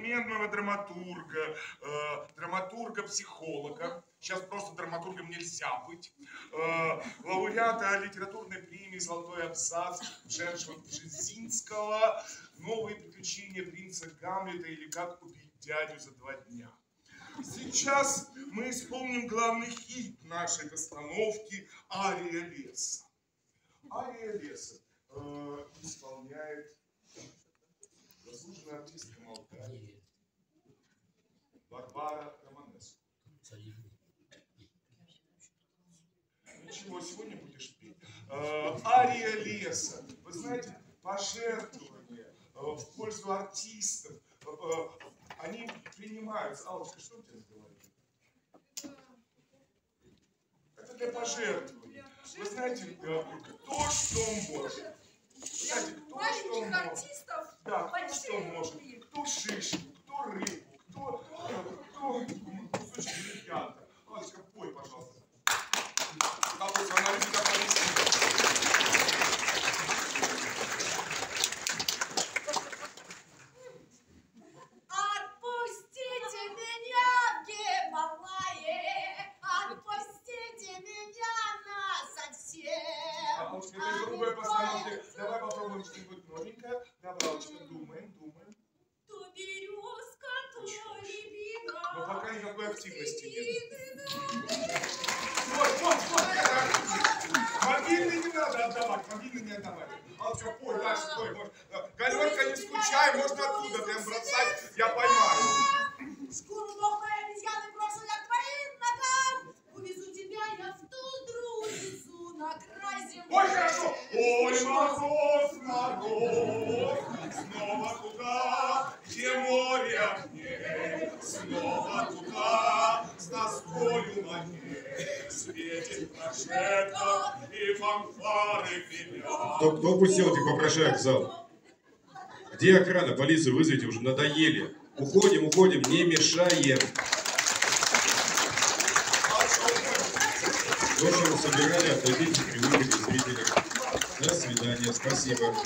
современного драматурга-психолога. Сейчас просто драматургом нельзя быть. Лауреата литературной премии «Золотой абзац» Бжезинского. «Новые приключения принца Гамлета» или «Как убить дядю за 2 дня». Сейчас мы исполним главный хит нашей постановки «Ария леса». «Ария леса» исполняет заслуженная артистка Молдавии Варвара Романеску. Ничего, сегодня будешь петь. «Ария леса». Вы знаете, пожертвования в пользу артистов, они принимаются. Аллочка, что у тебя с головой? Это для пожертвований. Вы знаете, кто что может. Вы знаете, кто что может. Да, кто что может. Кто шишку, кто рыбу, кто кусочек бриллианта. Аллочка, пой, пожалуйста. Аллочка, она любит аплодисменты. Давай попробуем что-нибудь новенькое. Давай, Аллочка, думаем. То березка, то рябина. Но пока никакой активности нет. Мобильный не надо отдавать, мобильный не отдавать. Аллочка, пой, дальше пой. Галенка, не скучай, можно оттуда прям бросать, я поймаю. Шкуру дохлой обезьяны брошу я к твоим ногам. Увезу тебя я в тундру, увезу на край земли. Ой, хорошо! Ой, мороз, снова туда, где море огней, снова туда, с тоскою на ней, светит прожектор и фанфары гремят. Кто пустил этих попрошаек в зал? Где охрана? Полицию вызовите, уже надоели. Уходим, не мешаем. То, что вы собирали, отдадите при выходе зрителям. До свидания, спасибо.